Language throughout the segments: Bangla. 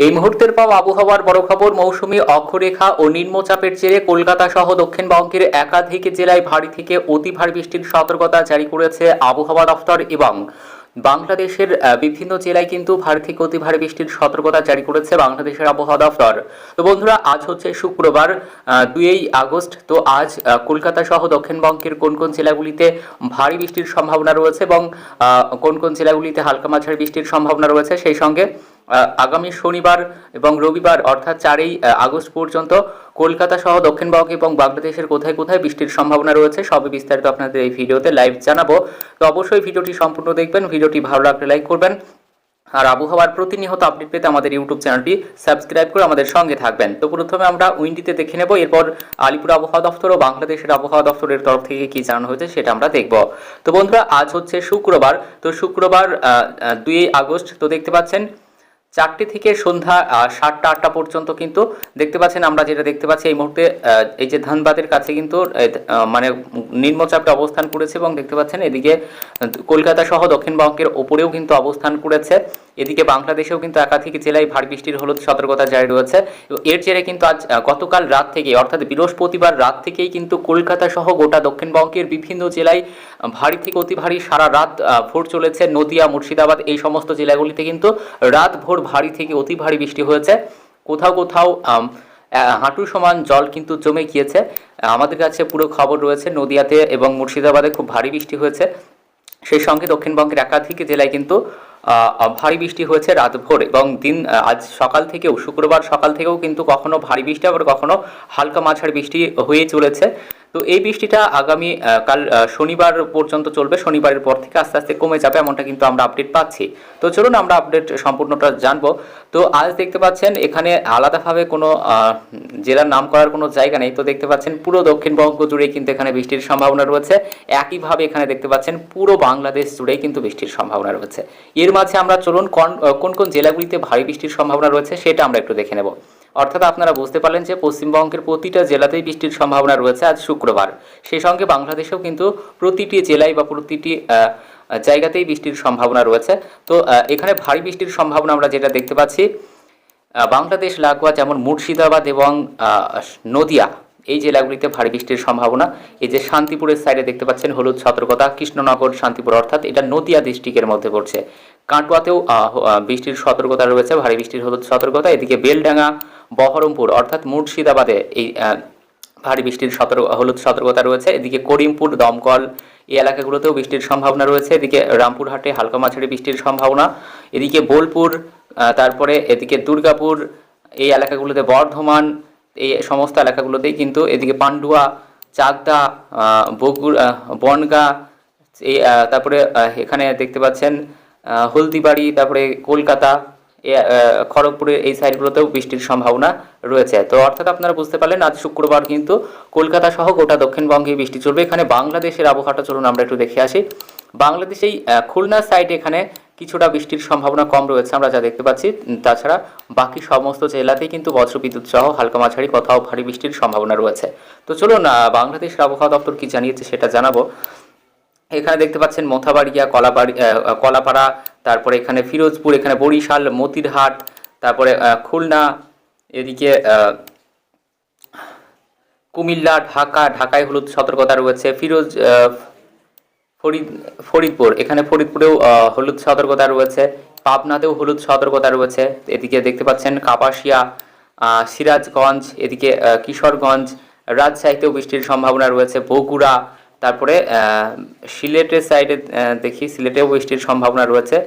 এই মুহূর্তের পাওয়া আবহাওয়ার বড় খবর। মৌসুমী অক্ষরেখা ও নিম্নচাপের জেরে কলকাতা সহ দক্ষিণবঙ্গের একাধিক জেলায় ভারী থেকে অতি ভারী বৃষ্টির সতর্কতা জারি করেছে আবহাওয়া দফতর এবং বাংলাদেশের বিভিন্ন জেলায় কিন্তু ভারী থেকে অতি ভারী বৃষ্টির সতর্কতা জারি করেছে বাংলাদেশের আবহাওয়া দফতর। তো বন্ধুরা, আজ হচ্ছে শুক্রবার 2 আগস্ট। তো আজ কলকাতা সহ দক্ষিণবঙ্গের কোন কোন জেলাগুলিতে ভারী বৃষ্টির সম্ভাবনা রয়েছে এবং কোন কোন জেলাগুলিতে হালকা মাঝারি বৃষ্টির সম্ভাবনা রয়েছে, সেই সঙ্গে আগামী শনিবার এবং রবিবার অর্থাৎ 4 আগস্ট পর্যন্ত কলকাতা সহ দক্ষিণবঙ্গ এবং বাংলাদেশের কোথায় কোথায় বৃষ্টির সম্ভাবনা রয়েছে সবই বিস্তারিত আপনাদের এই ভিডিওতে লাইভ জানাবো। তো অবশ্যই ভিডিওটি সম্পূর্ণ দেখবেন, ভিডিওটি ভালো লাগলে লাইক করবেন আর আবহাওয়ার প্রতিনিয়ত আপডেট পেতে আমাদের ইউটিউব চ্যানেলটি সাবস্ক্রাইব করে আমাদের সঙ্গে থাকবেন। তো প্রথমে আমরা উইন্ডিতে দেখে নেব, এরপর আলিপুর আবহাওয়া দফতর ও বাংলাদেশের আবহাওয়া দফতরের তরফ থেকে কি জানানো হয়েছে সেটা আমরা দেখব। তো বন্ধুরা, আজ হচ্ছে শুক্রবার। তো শুক্রবার 2 আগস্ট। তো দেখতে পাচ্ছেন 4টে থেকে সন্ধ্যা 7টা 8টা পর্যন্ত কিন্তু দেখতে পাচ্ছেন, আমরা যেটা দেখতে পাচ্ছি এই মুহূর্তে এই যে ধানবাদের কাছে কিন্তু মানে নিম্নচাপটা অবস্থান করেছে এবং দেখতে পাচ্ছেন এদিকে কলকাতা সহ দক্ষিণবঙ্গের ওপরেও কিন্তু অবস্থান করেছে। এদিকে বাংলাদেশেও কিন্তু একাধিক জেলায় ভারী বৃষ্টির হলুদ সতর্কতা জারি রয়েছে। এর জেরে কিন্তু আজ গতকাল রাত থেকে অর্থাৎ বৃহস্পতিবার রাত থেকেই কিন্তু কলকাতা সহ গোটা দক্ষিণবঙ্গের বিভিন্ন জেলায় ভারী থেকে অতি ভারী সারা রাত ভোর চলেছে। নদিয়া, মুর্শিদাবাদ এই সমস্ত জেলাগুলিতে কিন্তু রাত ভোর ভারী থেকে অতি ভারী বৃষ্টি হয়েছে। কোথাও কোথাও হাঁটু সমান জল কিন্তু জমে গিয়েছে। আমাদের কাছে পুরো খবর রয়েছে, নদিয়াতে এবং মুর্শিদাবাদে খুব ভারী বৃষ্টি হয়েছে। সেই সঙ্গে দক্ষিণবঙ্গের একাধিক জেলায় কিন্তু ভারী বৃষ্টি হয়েছে রাত ভোর এবং আজ সকাল থেকেও, শুক্রবার সকাল থেকেও কিন্তু কখনো ভারী বৃষ্টি আবার কখনো হালকা মাঝারি বৃষ্টি হয়ে চলেছে। তো এই বৃষ্টিটা আগামী কাল শনিবার পর্যন্ত চলবে। শনিবারের পর থেকে আস্তে আস্তে কমে যাবে, এমনটা কিন্তু আমরা আপডেট পাচ্ছি। তো চলুন আমরা আপডেট সম্পূর্ণটা জানবো। তো আজ দেখতে পাচ্ছেন এখানে আলাদাভাবে কোনো জেলার নাম করার কোনো জায়গা নেই। তো দেখতে পাচ্ছেন পুরো দক্ষিণবঙ্গ জুড়ে কিন্তু এখানে বৃষ্টির সম্ভাবনা রয়েছে। একইভাবে এখানে দেখতে পাচ্ছেন পুরো বাংলাদেশ জুড়েই কিন্তু বৃষ্টির সম্ভাবনা রয়েছে। এর মাঝে আমরা চলুন কোন কোন জেলাগুলিতে ভারী বৃষ্টির সম্ভাবনা রয়েছে সেটা আমরা একটু দেখে নেব। অর্থাৎ আপনারা বুঝতে পারলেন যে পশ্চিমবঙ্গের প্রতিটা জেলাতেই বৃষ্টির সম্ভাবনা রয়েছে আজ শুক্রবার। সেই সঙ্গে বাংলাদেশেও কিন্তু প্রতিটি জেলায় বা প্রতিটি জায়গাতেই বৃষ্টির সম্ভাবনা রয়েছে। তো এখানে ভারী বৃষ্টির সম্ভাবনা আমরা যেটা দেখতে পাচ্ছি, বাংলাদেশ লাগোয়া যেমন মুর্শিদাবাদ এবং নদিয়া এই জেলাগুলিতে ভারী বৃষ্টির সম্ভাবনা। এই যে শান্তিপুরের সাইডে দেখতে পাচ্ছেন হলুদ সতর্কতা, কৃষ্ণনগর, শান্তিপুর অর্থাৎ এটা নদিয়া ডিস্ট্রিক্টের মধ্যে পড়ছে। কাটোয়াতেও বৃষ্টির সতর্কতা রয়েছে, ভারী বৃষ্টির হলুদ সতর্কতা। এদিকে বেলডাঙ্গা, বহরমপুর অর্থাৎ মুর্শিদাবাদে এই ভারী বৃষ্টির হলুদ সতর্কতা রয়েছে। এদিকে করিমপুর, দমকল এই এলাকাগুলোতেও বৃষ্টির সম্ভাবনা রয়েছে। এদিকে রামপুরহাটে হালকা মাঝারি বৃষ্টির সম্ভাবনা। এদিকে বোলপুর, তারপরে এদিকে দুর্গাপুর এই এলাকাগুলোতে, বর্ধমান এই সমস্ত এলাকাগুলোতেই কিন্তু, এদিকে পান্ডুয়া, চাকদা, বনগাঁ এই তারপরে এখানে দেখতে পাচ্ছেন হলদিবাড়ি, তারপরে কলকাতা, খড়গপুরের এই সাইডগুলোতেও বৃষ্টির সম্ভাবনা রয়েছে। তো অর্থাৎ আপনারা বুঝতে পারলেন আজ শুক্রবার কিন্তু কলকাতা সহ গোটা দক্ষিণবঙ্গে বৃষ্টি চলবে। এখানে বাংলাদেশের আবহাওয়াটা চলুন আমরা একটু দেখে আসি। বাংলাদেশেই খুলনার সাইডে এখানে কিছুটা বৃষ্টির সম্ভাবনা কম রয়েছে আমরা যা দেখতে পাচ্ছি। তাছাড়া বাকি সমস্ত জেলাতেই কিন্তু বজ্রবিদ্যুৎ সহ হালকা মাঝারি কোথাও ভারী বৃষ্টির সম্ভাবনা রয়েছে। তো চলুন বাংলাদেশের আবহাওয়া দপ্তর কি জানিয়েছে সেটা জানাবো। এখানে দেখতে পাচ্ছেন মোথাবাড়িয়া, কলাপাড়া, তারপরে এখানে ফিরোজপুর, এখানে বরিশাল, মতিরহাট, তারপরে খুলনা, এদিকে কুমিল্লা, ঢাকায় হলুদ সতর্কতা রয়েছে। ফরিদপুর, এখানে ফরিদপুরেও হলুদ সতর্কতা রয়েছে। পাবনাতেও হলুদ সতর্কতা রয়েছে। এদিকে দেখতে পাচ্ছেন কাপাসিয়া, সিরাজগঞ্জ, এদিকে কিশোরগঞ্জ, রাজশাহীতেও বৃষ্টির সম্ভাবনা রয়েছে। বগুড়া, তারপরে সিলেটের সাইডে দেখি, সিলেটেও বৃষ্টির সম্ভাবনা রয়েছে।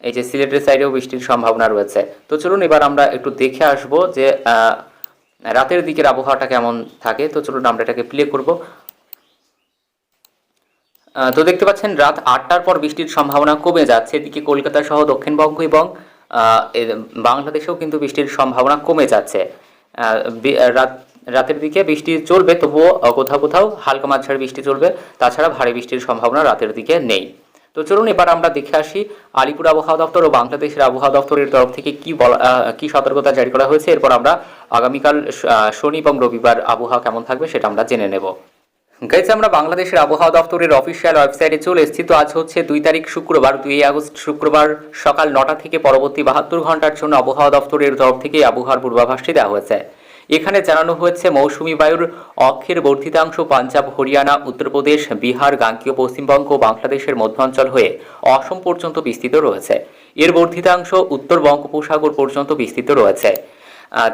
এই যে সিলেটের সাইডেও বৃষ্টির সম্ভাবনা রয়েছে। তো চলুন এবার আমরা একটু দেখে আসবো যে রাতের দিকের আবহাওয়াটা কেমন থাকে। তো চলুন আমরা এটাকে প্লে করব। তো দেখতে পাচ্ছেন রাত 8টার পর বৃষ্টির সম্ভাবনা কমে যাচ্ছে। এদিকে কলকাতা সহ দক্ষিণবঙ্গ এবং বাংলাদেশেও কিন্তু বৃষ্টির সম্ভাবনা কমে যাচ্ছে। রাতের দিকে বৃষ্টি চলবে, তবুও কোথাও কোথাও হালকা মাঝারি বৃষ্টি চলবে। তাছাড়া ভারী বৃষ্টির সম্ভাবনা রাতের দিকে নেই। তো চলুন এবার আমরা দেখে আসি আলিপুর আবহাওয়া দপ্তর ও বাংলাদেশের আবহাওয়া দপ্তরের তরফ থেকে কি সতর্কতা জারি করা হয়েছে। এরপর আমরা আগামীকাল শনি এবং রবিবার আবহাওয়া কেমন থাকবে সেটা আমরা জেনে নেব। গাইজ আমরা বাংলাদেশের আবহাওয়া দপ্তরের অফিসিয়াল ওয়েবসাইটে চলে এসেছি। তো আজ হচ্ছে 2 তারিখ শুক্রবার, 2 আগস্ট শুক্রবার সকাল 9টা থেকে পরবর্তী 72 ঘন্টার জন্য আবহাওয়া দপ্তরের তরফ থেকে আবহাওয়ার পূর্বাভাসটি দেওয়া হয়েছে। এখানে জানানো হয়েছে মৌসুমী বায়ুর অক্ষের বর্ধিতাংশ পাঞ্জাব, হরিয়ানা, উত্তরপ্রদেশ, বিহার, গাঙ্গেয় পশ্চিমবঙ্গ ও বাংলাদেশের মধ্যাঞ্চল হয়ে অসম পর্যন্ত বিস্তৃত রয়েছে। এর বর্ধিতাংশ উত্তর বঙ্গোপসাগর পর্যন্ত বিস্তৃত রয়েছে।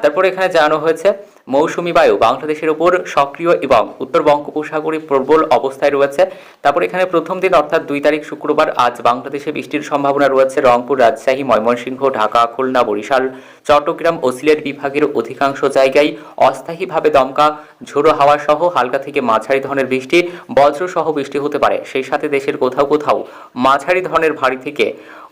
তারপর এখানে জানানো হয়েছে মৌসুমী বায়ু বাংলাদেশের উপর সক্রিয় এবং উত্তর বঙ্গোপসাগরে প্রবল অবস্থায় রয়েছে। তারপর এখানে প্রথম দিন অর্থাৎ 2 তারিখ শুক্রবার আজ বাংলাদেশে বৃষ্টির সম্ভাবনা রয়েছে। রংপুর, রাজশাহী, ময়মনসিংহ, ঢাকা, খুলনা, বরিশাল, চট্টগ্রাম ও সিলেট বিভাগের অধিকাংশ জায়গায় অস্থায়ীভাবে দমকা ঝোড়ো হাওয়া সহ হালকা থেকে মাঝারি ধরনের বৃষ্টি, বজ্রসহ বৃষ্টি হতে পারে। সেই সাথে দেশের কোথাও কোথাও মাঝারি ধরনের ভারী থেকে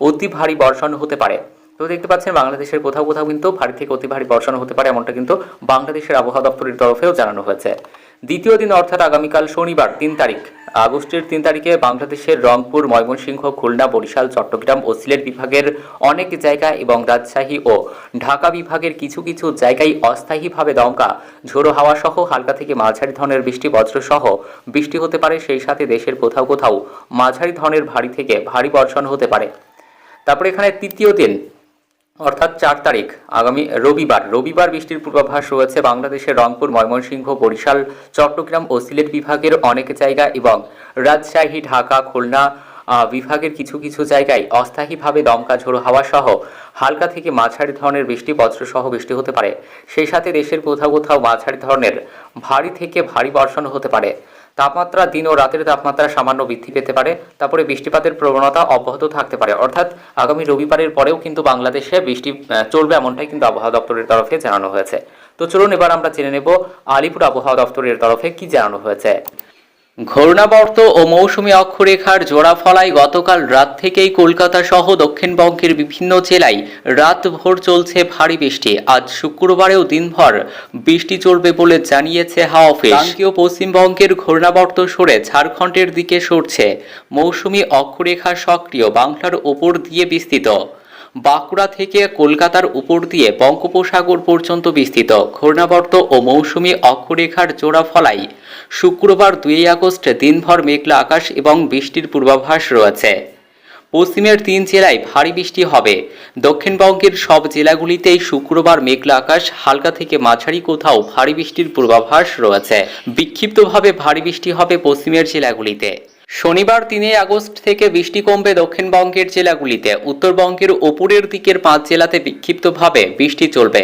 অতি ভারী বর্ষণ হতে পারে। তো দেখতে পাচ্ছেন বাংলাদেশের কোথাও কোথাও কিন্তু ভারী থেকে অতি ভারী বর্ষণ হতে পারে, এমনটা কিন্তু বাংলাদেশের আবহাওয়া দপ্তরের তরফেও জানানো হয়েছে। দ্বিতীয় দিন অর্থাৎ আগামীকাল শনিবার 3 তারিখ আগস্টের 3 তারিখে বাংলাদেশের রংপুর, ময়মনসিংহ, খুলনা, বরিশাল, চট্টগ্রাম ও সিলেট বিভাগের অনেক জায়গা এবং রাজশাহী ও ঢাকা বিভাগের কিছু কিছু জায়গায় অস্থায়ীভাবে দমকা ঝোড়ো হাওয়া সহ হালকা থেকে মাঝারি ধরনের বৃষ্টি, বজ্রসহ বৃষ্টি হতে পারে। সেই সাথে দেশের কোথাও কোথাও মাঝারি ধরনের ভারী থেকে ভারী বর্ষণ হতে পারে। তারপরে এখানে তৃতীয় দিন অর্থাৎ 4 তারিখ আগামী রবিবার বৃষ্টির পূর্বাভাস রয়েছে বাংলাদেশের রংপুর, ময়মনসিংহ, বরিশাল, চট্টগ্রাম ও সিলেট বিভাগের অনেক জায়গা এবং রাজশাহী, ঢাকা, খুলনা বিভাগের কিছু কিছু জায়গায় অস্থায়ীভাবে দমকা ঝোড়ো হাওয়া সহ হালকা থেকে মাঝারি ধরনের বৃষ্টি, বজ্রসহ বৃষ্টি হতে পারে। সেই সাথে দেশের কোথাও কোথাও মাঝারি ধরনের ভারী থেকে ভারী বর্ষণ হতে পারে। তাপমাত্রা দিন ও রাতের তাপমাত্রা সামান্য বৃদ্ধি পেতে পারে। তারপরে বৃষ্টিপাতের প্রবণতা অব্যাহত থাকতে পারে, অর্থাৎ আগামী রবিবারের পরেও কিন্তু বাংলাদেশে বৃষ্টি চলবে, এমনটাই কিন্তু আবহাওয়া দপ্তরের তরফে জানানো হয়েছে। তো চলুন এবার আমরা জেনে নেব আলিপুর আবহাওয়া দপ্তরের তরফে কি জানানো হয়েছে। ঘূর্ণাবর্ত ও মৌসুমী অক্ষরেখার জোড়াফলায় গতকাল রাত থেকেই কলকাতা সহ দক্ষিণবঙ্গের বিভিন্ন জেলায় রাতভর চলছে ভারী বৃষ্টি। আজ শুক্রবারেও দিনভর বৃষ্টি চলবে বলে জানিয়েছে হাওয়া অফিস। গাঙ্গেয় পশ্চিমবঙ্গের ঘূর্ণাবর্ত সরে ঝাড়খণ্ডের দিকে সরছে। মৌসুমী অক্ষরেখা সক্রিয়, বাংলার ওপর দিয়ে বিস্তৃত। বাঁকুড়া থেকে কলকাতার উপর দিয়ে বঙ্গোপসাগর পর্যন্ত বিস্তৃত। ঘূর্ণাবর্ত ও মৌসুমী অক্ষরেখার জোড়াফলায় শুক্রবার 2 আগস্ট দিনভর মেঘলা আকাশ এবং বৃষ্টির পূর্বাভাস রয়েছে। পশ্চিমের 3 জেলায় ভারী বৃষ্টি হবে। দক্ষিণবঙ্গের সব জেলাগুলিতেই শুক্রবার মেঘলা আকাশ, হালকা থেকে মাঝারি কোথাও ভারী বৃষ্টির পূর্বাভাস রয়েছে। বিক্ষিপ্তভাবে ভারী বৃষ্টি হবে পশ্চিমের জেলাগুলিতে। শনিবার 3 আগস্ট থেকে বৃষ্টি কমবে দক্ষিণবঙ্গের জেলাগুলিতে। উত্তরবঙ্গের ওপরের দিকের 5 জেলাতে বিক্ষিপ্তভাবে বৃষ্টি চলবে।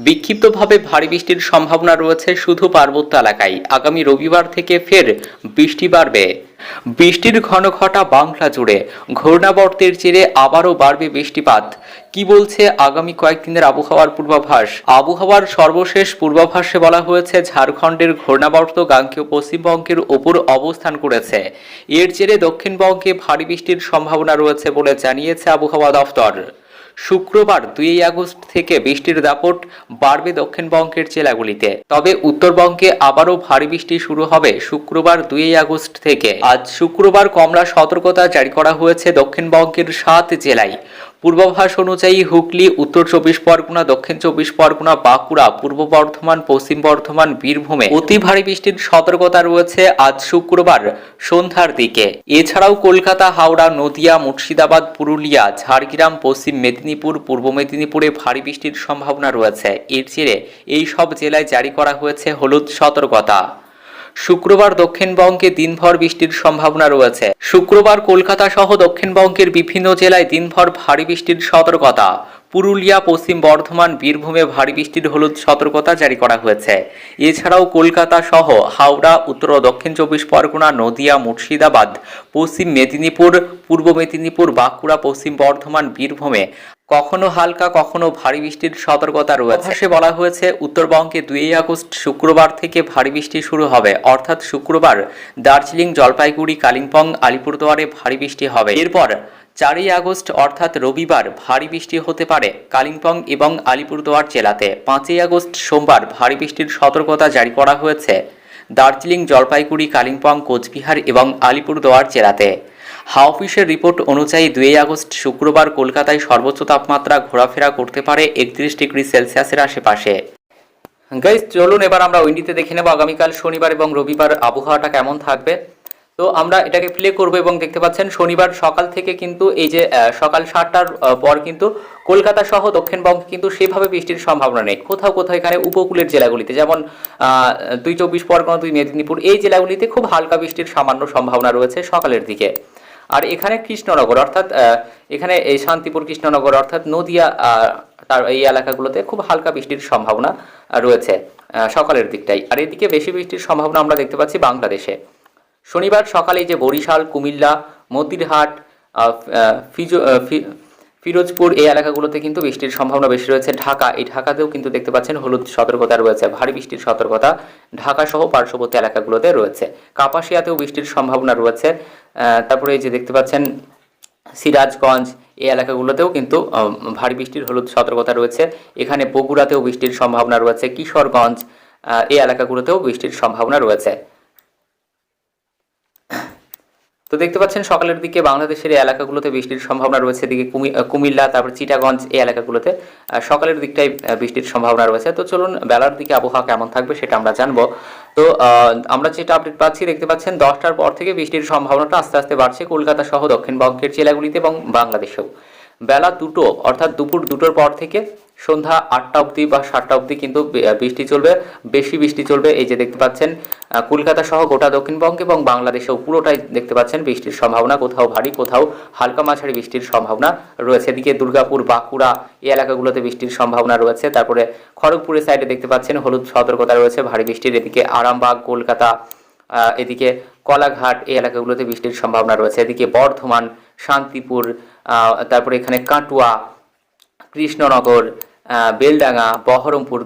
বিক্ষিপ্তভাবে ভারী বৃষ্টির সম্ভাবনা রয়েছে শুধু পার্বত্য এলাকায়। আগামী রবিবার থেকে ফের বৃষ্টি বাড়বে। বৃষ্টির ঘনঘটা বাংলা জুড়ে। ঘূর্ণাবর্তের জেরে আবারও বাড়বে বৃষ্টিপাত। কি বলছে আগামী কয়েকদিনের আবহাওয়ার পূর্বাভাস? আবহাওয়ার সর্বশেষ পূর্বাভাসে বলা হয়েছে ঝাড়খণ্ডের ঘূর্ণাবর্ত গাঙ্গেয় পশ্চিমবঙ্গের ওপর অবস্থান করেছে। এর জেরে দক্ষিণবঙ্গে ভারী বৃষ্টির সম্ভাবনা রয়েছে বলে জানিয়েছে আবহাওয়া দফতর। শুক্রবার 2 আগস্ট থেকে বৃষ্টির দাপট বাড়বে দক্ষিণবঙ্গের জেলাগুলিতে। তবে উত্তরবঙ্গে আবারও ভারী বৃষ্টি শুরু হবে শুক্রবার 2 আগস্ট থেকে। আজ শুক্রবার কমলা সতর্কতা জারি করা হয়েছে দক্ষিণবঙ্গের 7 জেলায়। পূর্বাভাস অনুযায়ী হুগলি, উত্তর 24 পরগনা, দক্ষিণ 24 পরগনা, বাঁকুড়া, পূর্ব বর্ধমান, পশ্চিম বর্ধমান, বীরভূমে অতি ভারী বৃষ্টির সতর্কতা রয়েছে আজ শুক্রবার সন্ধ্যার দিকে। এছাড়াও কলকাতা, হাওড়া, নদিয়া, মুর্শিদাবাদ, পুরুলিয়া, ঝাড়গ্রাম, পশ্চিম মেদিনীপুর, পূর্ব মেদিনীপুরে ভারী বৃষ্টির সম্ভাবনা রয়েছে। এর জেরে এই সব জেলায় জারি করা হয়েছে হলুদ সতর্কতা। শুক্রবার দক্ষিণবঙ্গে দিনভর বৃষ্টির সম্ভাবনা রয়েছে। শুক্রবার কলকাতা সহ দক্ষিণবঙ্গের বিভিন্ন জেলায় দিনভর ভারী বৃষ্টির সতর্কতা। পুরুলিয়া, পশ্চিম বর্ধমান, বীরভূমে ভারী বৃষ্টির হলুদ সতর্কতা জারি করা হয়েছে। এছাড়াও কলকাতা সহ হাওড়া, উত্তর ও দক্ষিণ 24 পরগনা, নদিয়া, মুর্শিদাবাদ, পশ্চিম মেদিনীপুর, পূর্ব মেদিনীপুর, বাঁকুড়া, পশ্চিম বর্ধমান, বীরভূমে কখনো হালকা কখনো ভারী বৃষ্টির সতর্কতা রয়েছে। বলা হয়েছে উত্তরবঙ্গে 2 আগস্ট শুক্রবার থেকে ভারী বৃষ্টি শুরু হবে, অর্থাৎ শুক্রবার দার্জিলিং, জলপাইগুড়ি, কালিম্পং, আলিপুরদুয়ারে ভারী বৃষ্টি হবে। এরপর 4 আগস্ট অর্থাৎ রবিবার ভারী বৃষ্টি হতে পারে কালিম্পং এবং আলিপুরদুয়ার জেলাতে। 5 আগস্ট সোমবার ভারী বৃষ্টির সতর্কতা জারি করা হয়েছে দার্জিলিং, জলপাইগুড়ি, কালিম্পং, কোচবিহার এবং আলিপুরদুয়ার জেলাতে। হাওয়া অফিসের রিপোর্ট অনুযায়ী 2 আগস্ট শুক্রবার কলকাতায় সর্বোচ্চ তাপমাত্রা ঘোরাফেরা করতে পারে 31 ডিগ্রি সেলসিয়াসের আশেপাশে। গাইস চলুন এবার আমরা উইন্ডিতে দেখে নেব আগামীকাল শনিবার এবং রবিবার আবহাওয়াটা কেমন থাকবে। তো আমরা এটাকে প্লে করব এবং দেখতে পাচ্ছেন শনিবার সকাল থেকে কিন্তু এই যে সকাল 7টার পর কিন্তু কলকাতা সহ দক্ষিণবঙ্গে কিন্তু সেভাবে বৃষ্টির সম্ভাবনা নেই। কোথাও কোথাও এখানে উপকূলের জেলাগুলিতে যেমন 2 চব্বিশ পরগনা, 2 মেদিনীপুর এই জেলাগুলিতে খুব হালকা বৃষ্টির সামান্য সম্ভাবনা রয়েছে সকালের দিকে। আর এখানে কৃষ্ণনগর অর্থাৎ এখানে এই শান্তিপুর কৃষ্ণনগর অর্থাৎ নদিয়া তার এই এলাকাগুলোতে খুব হালকা বৃষ্টির সম্ভাবনা রয়েছে সকালের দিকটাই। আর এদিকে বেশি বৃষ্টির সম্ভাবনা আমরা দেখতে পাচ্ছি বাংলাদেশে। শনিবার সকালে যে বরিশাল, কুমিল্লা, মতিরহাট, ফিরোজপুর এই এলাকাগুলোতে কিন্তু বৃষ্টির সম্ভাবনা বেশি রয়েছে। এই ঢাকাতেও কিন্তু দেখতে পাচ্ছেন হলুদ সতর্কতা রয়েছে, ভারী বৃষ্টির সতর্কতা ঢাকা সহ পার্শ্ববর্তী এলাকাগুলোতে রয়েছে। কাপাসিয়াতেও বৃষ্টির সম্ভাবনা রয়েছে। তারপরে এই যে দেখতে পাচ্ছেন সিরাজগঞ্জ এই এলাকাগুলোতেও কিন্তু ভারী বৃষ্টির হলুদ সতর্কতা রয়েছে। এখানে বগুড়াতেও বৃষ্টির সম্ভাবনা রয়েছে, কিশোরগঞ্জ এই এলাকাগুলোতেও বৃষ্টির সম্ভাবনা রয়েছে। তো দেখতে পাচ্ছেন সকালের দিকে বাংলাদেশের এই এলাকাগুলোতে বৃষ্টির সম্ভাবনা রয়েছে। এদিকে কুমিল্লা, তারপর চিটাগঞ্জ এই এলাকাগুলোতে সকালের দিকটাই বৃষ্টির সম্ভাবনা রয়েছে। তো চলুন বেলার দিকে আবহাওয়া কেমন থাকবে সেটা আমরা জানবো। তো আমরা যেটা আপডেট পাচ্ছি দেখতে পাচ্ছেন 10টার পর থেকে বৃষ্টির সম্ভাবনাটা আস্তে আস্তে বাড়ছে কলকাতা সহ দক্ষিণবঙ্গের জেলাগুলিতে এবং বাংলাদেশেও। বেলা 2টো অর্থাৎ দুপুর 2টোর পর থেকে সন্ধ্যা 8টা অবধি বা 7টা অবধি কিন্তু বৃষ্টি চলবে, বেশি বৃষ্টি চলবে। এই যে দেখতে পাচ্ছেন কলকাতা সহ গোটা দক্ষিণবঙ্গ এবং বাংলাদেশেও পুরোটাই দেখতে পাচ্ছেন বৃষ্টির সম্ভাবনা, কোথাও ভারী কোথাও হালকা মাঝারি বৃষ্টির সম্ভাবনা রয়েছে। এদিকে দুর্গাপুর, বাঁকুড়া এই এলাকাগুলোতে বৃষ্টির সম্ভাবনা রয়েছে। তারপরে খড়গপুরের সাইডে দেখতে পাচ্ছেন হলুদ সতর্কতা রয়েছে ভারী বৃষ্টির। এদিকে আরামবাগ, কলকাতা, এদিকে কলাঘাট এই এলাকাগুলোতে বৃষ্টির সম্ভাবনা রয়েছে। এদিকে বর্ধমান, শান্তিপুর, তারপরে এখানে কাটুয়া, কৃষ্ণনগর, বেলডাঙ্গা, বহরমপুর,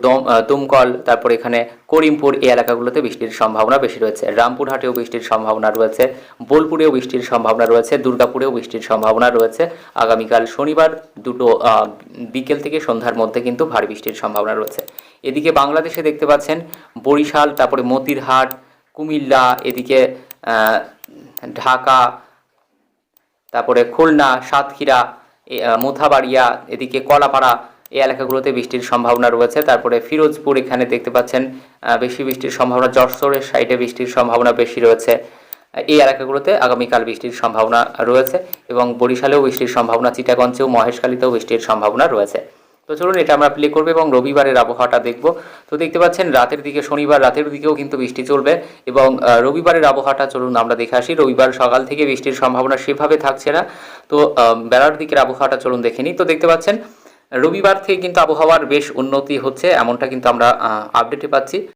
দমকল, তারপর এখানে করিমপুর এই এলাকাগুলোতে বৃষ্টির সম্ভাবনা বেশি রয়েছে। রামপুরহাটেও বৃষ্টির সম্ভাবনা রয়েছে, বোলপুরেও বৃষ্টির সম্ভাবনা রয়েছে, দুর্গাপুরেও বৃষ্টির সম্ভাবনা রয়েছে। আগামীকাল শনিবার বিকেল থেকে সন্ধ্যার মধ্যে কিন্তু ভারী বৃষ্টির সম্ভাবনা রয়েছে। এদিকে বাংলাদেশে দেখতে পাচ্ছেন বরিশাল, তারপরে মতিরহাট, কুমিল্লা, এদিকে ঢাকা, তারপরে খুলনা, সাতক্ষীরা, মোথাবাড়িয়া, এদিকে কলাপাড়া এই এলাকাগুলোতে বৃষ্টির সম্ভাবনা রয়েছে। তারপরে ফিরোজপুর এখানে দেখতে পাচ্ছেন বেশি বৃষ্টির সম্ভাবনা, যশোরের সাইডে বৃষ্টির সম্ভাবনা বেশি রয়েছে। এই এলাকাগুলোতে আগামীকাল বৃষ্টির সম্ভাবনা রয়েছে এবং বরিশালেও বৃষ্টির সম্ভাবনা, চিটাগঞ্জেও, মহেশখালীতেও বৃষ্টির সম্ভাবনা রয়েছে। তো চলুন এটা আমরা প্লে করবো এবং রবিবারের আবহাওয়াটা দেখব। তো দেখতে পাচ্ছেন রাতের দিকে, শনিবার রাতের দিকেও কিন্তু বৃষ্টি চলবে এবং রবিবারের আবহাওয়াটা চলুন আমরা দেখে আসি। রবিবার সকাল থেকে বৃষ্টির সম্ভাবনা সেভাবে থাকছে না। তো বেলার দিকের আবহাওয়াটা চলুন দেখে নিই। তো দেখতে পাচ্ছেন রবিবার থেকে কিন্তু আবহাওয়ার বেশ উন্নতি হচ্ছে, এমনটা কিন্তু আমরা আপডেটে পাচ্ছি।